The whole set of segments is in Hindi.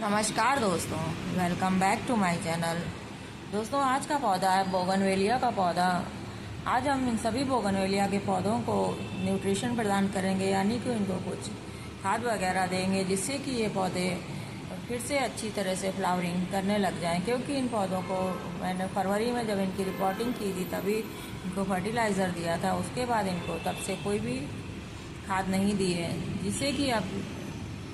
नमस्कार दोस्तों, welcome back to my channel. दोस्तों, आज का पौधा है बोगनवेलिया का पौधा। आज हम इन सभी बोगनवेलिया के पौधों को न्यूट्रिशन प्रदान करेंगे, यानी कि इनको कुछ खाद वगैरह देंगे जिससे कि ये पौधे फिर से अच्छी तरह से फ्लावरिंग करने लग जाएं। क्योंकि इन पौधों को मैंने फरवरी में जब इनकी रिपोर्टिंग की थी तभी इनको फर्टिलाइज़र दिया था। उसके बाद इनको तब से कोई भी खाद नहीं दी है, जिससे कि अब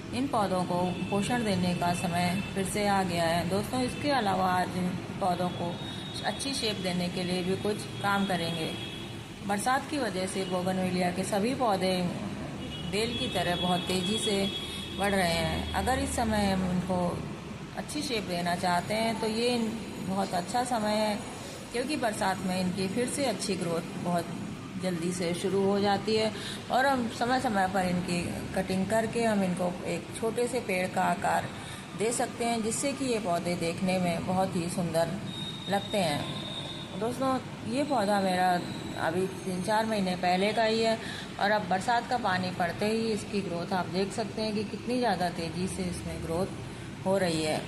इन पौधों को पोषण देने का समय फिर से आ गया है। दोस्तों, इसके अलावा आज पौधों को अच्छी शेप देने के लिए भी कुछ काम करेंगे। बरसात की वजह से बोगनवेलिया के सभी पौधे बेल की तरह बहुत तेज़ी से बढ़ रहे हैं। अगर इस समय हम इनको अच्छी शेप देना चाहते हैं तो ये बहुत अच्छा समय है, क्योंकि बरसात में इनकी फिर से अच्छी ग्रोथ बहुत जल्दी से शुरू हो जाती है। और हम समय समय पर इनकी कटिंग करके हम इनको एक छोटे से पेड़ का आकार दे सकते हैं, जिससे कि ये पौधे देखने में बहुत ही सुंदर लगते हैं। दोस्तों, ये पौधा मेरा अभी 3-4 महीने पहले का ही है, और अब बरसात का पानी पड़ते ही इसकी ग्रोथ आप देख सकते हैं कि कितनी ज़्यादा तेज़ी से इसमें ग्रोथ हो रही है।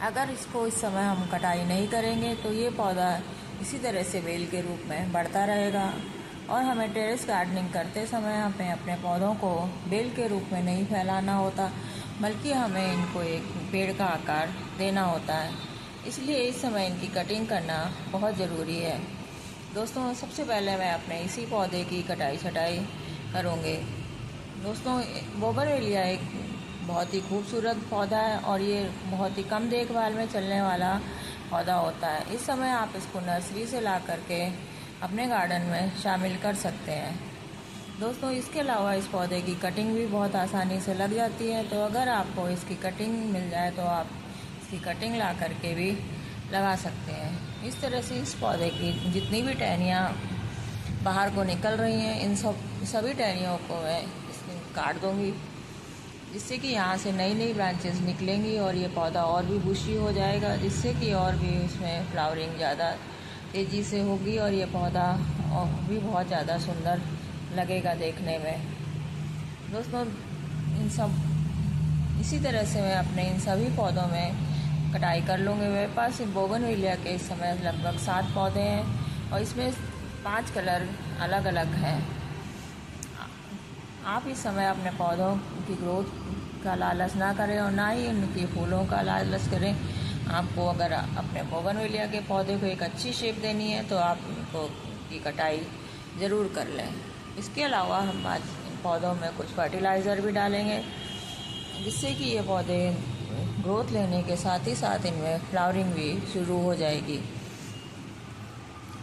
अगर इसको इस समय हम कटाई नहीं करेंगे तो ये पौधा इसी तरह से बेल के रूप में बढ़ता रहेगा। और हमें टेरेस गार्डनिंग करते समय हमें अपने पौधों को बेल के रूप में नहीं फैलाना होता, बल्कि हमें इनको एक पेड़ का आकार देना होता है। इसलिए इस समय इनकी कटिंग करना बहुत ज़रूरी है। दोस्तों, सबसे पहले मैं अपने इसी पौधे की कटाई छटाई करूँगी। दोस्तों, बोगनवेलिया एक बहुत ही खूबसूरत पौधा है और ये बहुत ही कम देखभाल में चलने वाला पौधा होता है। इस समय आप इसको नर्सरी से ला करके अपने गार्डन में शामिल कर सकते हैं। दोस्तों, इसके अलावा इस पौधे की कटिंग भी बहुत आसानी से लग जाती है, तो अगर आपको इसकी कटिंग मिल जाए तो आप इसकी कटिंग ला करके भी लगा सकते हैं। इस तरह से इस पौधे की जितनी भी टहनियाँ बाहर को निकल रही हैं, इन सभी टहनियों को मैं काट दूँगी, जिससे कि यहाँ से नई नई ब्रांचेस निकलेंगी और ये पौधा और भी बुशी हो जाएगा, जिससे कि और भी इसमें फ्लावरिंग ज़्यादा तेज़ी से होगी और ये पौधा और भी बहुत ज़्यादा सुंदर लगेगा देखने में। दोस्तों, इसी तरह से मैं अपने इन सभी पौधों में कटाई कर लूँगी। मेरे पास बोगनवेलिया के इस समय लगभग 7 पौधे हैं और इसमें 5 कलर अलग अलग हैं। आप इस समय अपने पौधों की ग्रोथ का लालच ना करें और ना ही उनके फूलों का लालच करें। आपको अगर अपने बोगनवेलिया के पौधे को एक अच्छी शेप देनी है तो आप इनको की कटाई ज़रूर कर लें। इसके अलावा हम आज इन पौधों में कुछ फर्टिलाइज़र भी डालेंगे, जिससे कि ये पौधे ग्रोथ लेने के साथ ही साथ इनमें फ्लावरिंग भी शुरू हो जाएगी।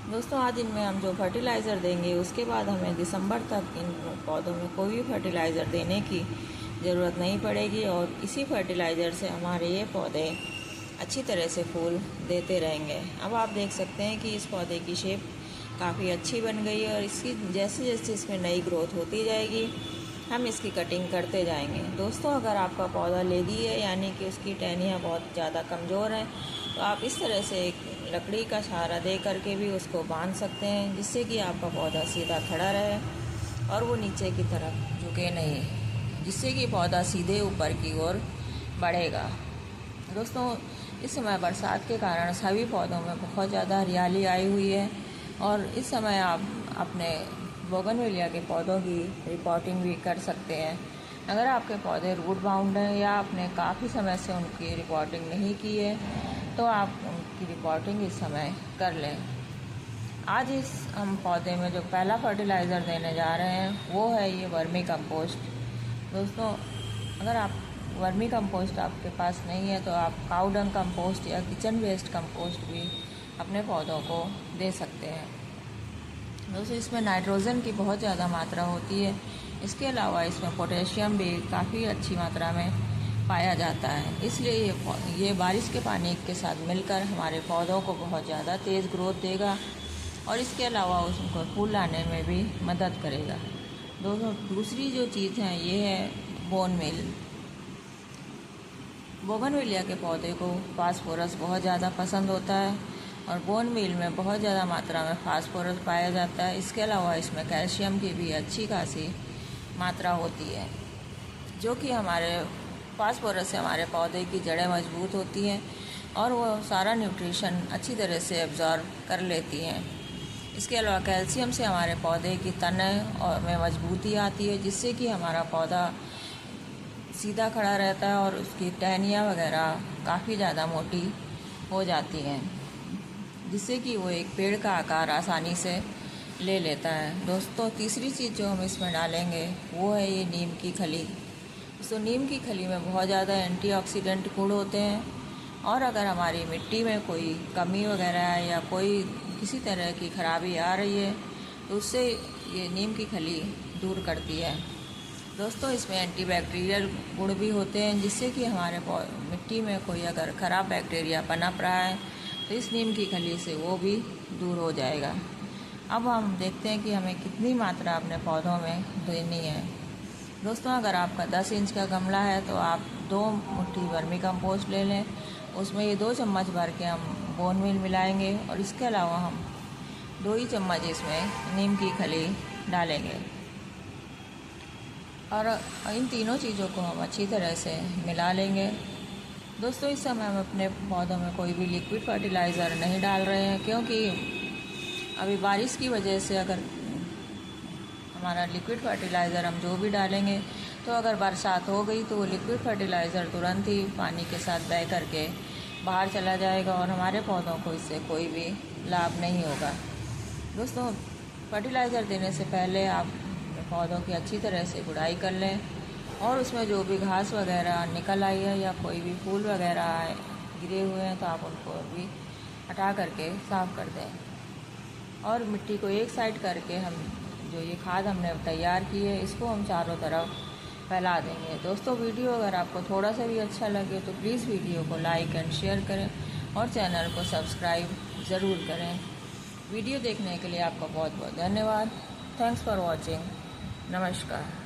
दोस्तों, आज इनमें हम जो फर्टिलाइज़र देंगे उसके बाद हमें दिसंबर तक इन पौधों में कोई भी फर्टिलाइज़र देने की ज़रूरत नहीं पड़ेगी और इसी फर्टिलाइज़र से हमारे ये पौधे अच्छी तरह से फूल देते रहेंगे। अब आप देख सकते हैं कि इस पौधे की शेप काफ़ी अच्छी बन गई है और इसकी जैसे जैसे इसमें नई ग्रोथ होती जाएगी हम इसकी कटिंग करते जाएंगे। दोस्तों, अगर आपका पौधा लेगी है, यानी कि उसकी टहनियाँ बहुत ज़्यादा कमज़ोर हैं, तो आप इस तरह से एक लकड़ी का सहारा दे करके भी उसको बांध सकते हैं, जिससे कि आपका पौधा सीधा खड़ा रहे और वो नीचे की तरफ झुके नहीं, जिससे कि पौधा सीधे ऊपर की ओर बढ़ेगा। दोस्तों, इस समय बरसात के कारण सभी पौधों में बहुत ज़्यादा हरियाली आई हुई है और इस समय आप अपने बोगनवेलिया के पौधों की रिपोर्टिंग भी कर सकते हैं। अगर आपके पौधे रूट बाउंड हैं या आपने काफ़ी समय से उनकी रिपोर्टिंग नहीं की है तो आप उनकी रिपोर्टिंग इस समय कर लें। आज इस हम पौधे में जो पहला फर्टिलाइज़र देने जा रहे हैं वो है ये वर्मी कंपोस्ट। दोस्तों, अगर आप वर्मी कंपोस्ट आपके पास नहीं है तो आप काऊ डंग कंपोस्ट या किचन वेस्ट कंपोस्ट भी अपने पौधों को दे सकते हैं। दोस्तों, इसमें नाइट्रोजन की बहुत ज़्यादा मात्रा होती है। इसके अलावा इसमें पोटेशियम भी काफ़ी अच्छी मात्रा में पाया जाता है, इसलिए ये बारिश के पानी के साथ मिलकर हमारे पौधों को बहुत ज़्यादा तेज़ ग्रोथ देगा और इसके अलावा उसको फूल लाने में भी मदद करेगा। दोस्तों, दूसरी जो चीज़ है ये है बोन मील। बोगनवेलिया के पौधे को फास्फोरस बहुत ज़्यादा पसंद होता है और बोन मील में बहुत ज़्यादा मात्रा में फास्फोरस पाया जाता है। इसके अलावा इसमें कैल्शियम की भी अच्छी खासी मात्रा होती है, जो कि हमारे फास्फोरस से हमारे पौधे की जड़ें मजबूत होती हैं और वो सारा न्यूट्रिशन अच्छी तरह से एब्जॉर्ब कर लेती हैं। इसके अलावा कैल्शियम से हमारे पौधे की तने और में मजबूती आती है, जिससे कि हमारा पौधा सीधा खड़ा रहता है और उसकी टहनियाँ वगैरह काफ़ी ज़्यादा मोटी हो जाती हैं, जिससे कि वो एक पेड़ का आकार आसानी से ले लेता है। दोस्तों, तीसरी चीज़ जो हम इसमें डालेंगे वो है ये नीम की खली। तो नीम की खली में बहुत ज़्यादा एंटीऑक्सीडेंट गुण होते हैं और अगर हमारी मिट्टी में कोई कमी वगैरह है या कोई किसी तरह की खराबी आ रही है तो उससे ये नीम की खली दूर करती है। दोस्तों, इसमें एंटीबैक्टीरियल गुण भी होते हैं, जिससे कि हमारे मिट्टी में कोई अगर ख़राब बैक्टीरिया पनप रहा है तो इस नीम की खली से वो भी दूर हो जाएगा। अब हम देखते हैं कि हमें कितनी मात्रा अपने पौधों में देनी है। दोस्तों, अगर आपका 10 इंच का गमला है तो आप 2 मुट्ठी वर्मी कंपोस्ट ले लें, उसमें ये 2 चम्मच भर के हम बोन मील मिलाएंगे और इसके अलावा हम 2 ही चम्मच इसमें नीम की खली डालेंगे और इन तीनों चीज़ों को हम अच्छी तरह से मिला लेंगे। दोस्तों, इस समय हम अपने पौधों में कोई भी लिक्विड फर्टिलाइज़र नहीं डाल रहे हैं, क्योंकि अभी बारिश की वजह से अगर हमारा लिक्विड फर्टिलाइज़र हम जो भी डालेंगे तो अगर बरसात हो गई तो वो लिक्विड फर्टिलाइज़र तुरंत ही पानी के साथ बह करके बाहर चला जाएगा और हमारे पौधों को इससे कोई भी लाभ नहीं होगा। दोस्तों, फर्टिलाइज़र देने से पहले आप पौधों की अच्छी तरह से गुड़ाई कर लें और उसमें जो भी घास वगैरह निकल आई है या कोई भी फूल वगैरह गिरे हुए हैं तो आप उनको भी हटा करके साफ़ कर दें और मिट्टी को एक साइड करके हम जो ये खाद हमने तैयार की है इसको हम चारों तरफ फैला देंगे। दोस्तों, वीडियो अगर आपको थोड़ा सा भी अच्छा लगे तो प्लीज़ वीडियो को लाइक एंड शेयर करें और चैनल को सब्सक्राइब ज़रूर करें। वीडियो देखने के लिए आपका बहुत बहुत धन्यवाद। Thanks for watching. नमस्कार।